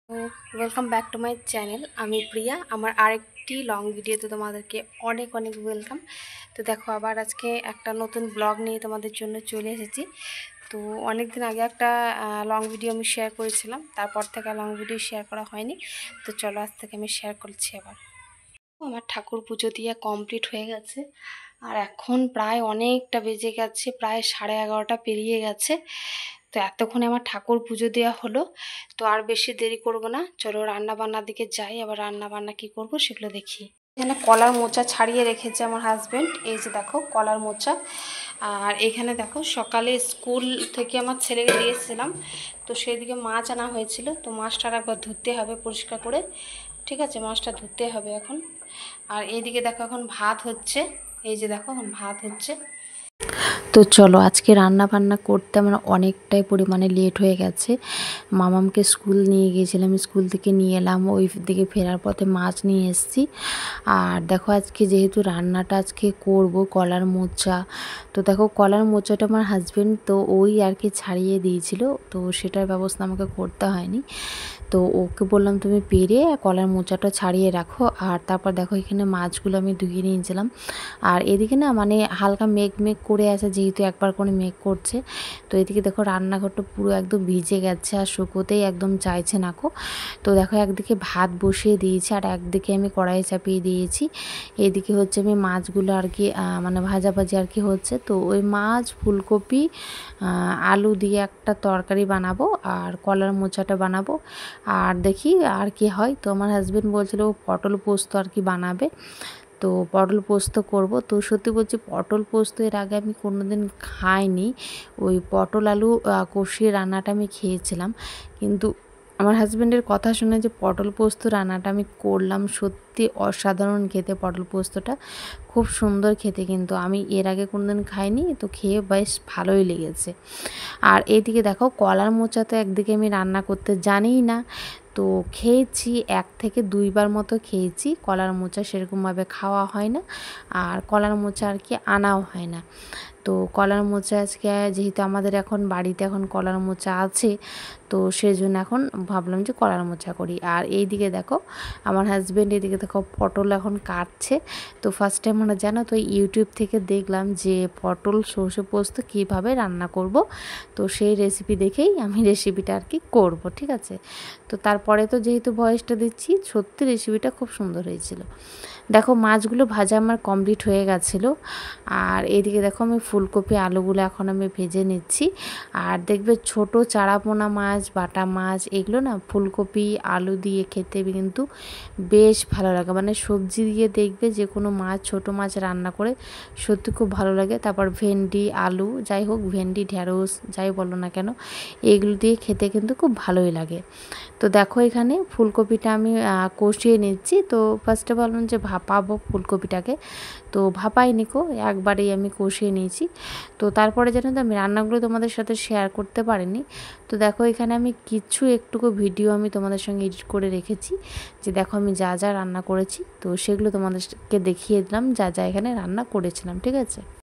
তো welcome back to my channel. আমি প্রিয়া। আমার আরেকটি লং ভিডিওতে তোমাদেরকে অনেক অনেক ওয়েলকাম। তো দেখো, আবার আজকে একটা নতুন ব্লগ নিয়ে তোমাদের জন্য চলে এসেছি। তো অনেক দিন আগে একটা লং ভিডিও আমি শেয়ার করেছিলাম, তারপর থেকে লং ভিডিও শেয়ার করা হয়নি। তো চলো, আজ থেকে আমি শেয়ার করছি আবার। আমার ঠাকুর পুজো দিয়ে কমপ্লিট হয়ে গেছে, আর এখন প্রায় অনেকটা বেজে গেছে, প্রায় 11:30 পেরিয়ে গেছে। তো এতক্ষণে আমার ঠাকুর পুজো দেওয়া হলো। তো আর বেশি দেরি করব না, চলো রান্না বান্নার দিকে যাই। আবার রান্না বান্না কী করব সেগুলো দেখি। এখানে কলার মোচা ছাড়িয়ে রেখেছে আমার হাজব্যান্ড, এই যে দেখো কলার মোচা। আর এখানে দেখো, সকালে স্কুল থেকে আমার ছেলেকে দিয়েছিলাম, তো সেদিকে মাছ আনা হয়েছিল। তো মাছটা একবার ধুতে হবে পরিষ্কার করে, ঠিক আছে? মাছটা ধুতে হবে এখন। আর এইদিকে দেখো এখন ভাত হচ্ছে, এই যে দেখো এখন ভাত হচ্ছে। তো চলো, আজকে রান্না বান্না করতে আমার অনেকটাই পরিমাণে লেট হয়ে গেছে। মামামকে স্কুল নিয়ে গিয়েছিলাম, স্কুল থেকে নিয়ে এলাম, ওই দিকে ফেরার পথে মাছ নিয়ে এসেছি। আর দেখো, আজকে যেহেতু রান্নাটা আজকে করব কলার মোচা, তো দেখো কলার মোচাটা আমার হাজব্যান্ড তো ওই আর কি ছাড়িয়ে দিয়েছিল, তো সেটার ব্যবস্থা আমাকে করতে হয়নি। তো ওকে বললাম তুমি পেরে কলার মোচাটা ছাড়িয়ে রাখো। আর তারপর দেখো, এখানে মাছগুলো আমি ধুয়ে নিয়েছিলাম। আর এদিকে না মানে হালকা মেঘ মেঘ করে আছে, যেহেতু একবার করে মেঘ করছে। তো এদিকে দেখো রান্নাঘরটা পুরো একদম ভিজে গেছে, আর শুকোতেই একদম চাইছে না কো। তো দেখো, একদিকে ভাত বসিয়ে দিয়েছি আর একদিকে আমি কড়াই চাপিয়ে দিয়েছি। এদিকে হচ্ছে আমি মাছগুলো আর কি মানে ভাজাভাজি আর কি হচ্ছে। তো ওই মাছ, ফুলকপি, আলু দিয়ে একটা তরকারি বানাবো, আর কলার মোচাটা বানাবো। আর দেখি আর কি হয়। তো আমার হাজব্যান্ড বলছিল ও পটল পোস্ত আর কি বানাবে, তো পটল পোস্ত করব। তো সত্যি বলছি, পটল পোস্ত এর আগে আমি কোনোদিন খাইনি। ওই পটল আলু কষিয়ে রান্নাটা আমি খেয়েছিলাম, কিন্তু আমার হাজব্যান্ডের কথা শুনে যে পটল পোস্ত রান্নাটা আমি করলাম, সত্যি অসাধারণ খেতে। পটল পোস্তটা খুব সুন্দর খেতে, কিন্তু আমি এর আগে কোনোদিন খাইনি, তো খেয়ে বেশ ভালোই লেগেছে। আর এইদিকে দেখো, কলার মোচা তো একদিকে আমি রান্না করতে জানিই না, তো খেয়েছি 1 থেকে 2 বার মতো খেয়েছি। কলার মোচা সেরকমভাবে খাওয়া হয় না, আর কলার মোচা আর কি আনাও হয় না। তো কলার মোচা আজকে যেহেতু আমাদের এখন বাড়িতে এখন কলার মোচা আছে, তো সেই জন্য এখন ভাবলাম যে কলার মোচা করি। আর এই দিকে দেখো আমার হাজব্যান্ড, এদিকে দেখো পটল এখন কাটছে। তো ফার্স্ট টাইম আমরা জানো তো ইউটিউব থেকে দেখলাম যে পটল সর্ষে পোস্ত কীভাবে রান্না করব, তো সেই রেসিপি দেখেই আমি রেসিপিটা আর কি করব, ঠিক আছে? তো তারপরে তো যেহেতু ভয়েসটা দিচ্ছি, সত্যি রেসিপিটা খুব সুন্দর হয়েছিল। দেখো মাছগুলো ভাজা আমার কমপ্লিট হয়ে গেছিলো। আর এদিকে দেখো আমি ফুলকপি আলুগুলো এখন আমি ভেজে নিচ্ছি। আর দেখবে ছোট চারাপোনা মাছ, বাটা মাছ, এগুলো না ফুলকপি আলু দিয়ে খেতে কিন্তু বেশ ভালো লাগে। মানে সবজি দিয়ে দেখবে যে কোনো মাছ, ছোট মাছ রান্না করে সত্যি খুব ভালো লাগে। তারপর ভেন্ডি, আলু, যাই হোক ভেন্ডি, ঢ্যাঁড়স যাই বলো না কেন, এগুলো দিয়ে খেতে কিন্তু খুব ভালোই লাগে। তো দেখো এখানে ফুলকপিটা আমি কষিয়ে নিচ্ছি। তো ফার্স্টে ভাবলাম যে ভাপাবো ফুলকপিটাকে, তো ভাপাই নিকো, একবারেই আমি কষিয়ে নিয়েছি। তো তারপরে জানো তো, আমি রান্নাগুলো তোমাদের সাথে শেয়ার করতে পারিনি। তো দেখো এখানে আমি কিছু একটুকু ভিডিও আমি তোমাদের সঙ্গে এডিট করে রেখেছি, যে দেখো আমি যা যা রান্না করেছি, তো সেগুলো তোমাদেরকে দেখিয়ে দিলাম, যা যা এখানে রান্না করেছিলাম, ঠিক আছে?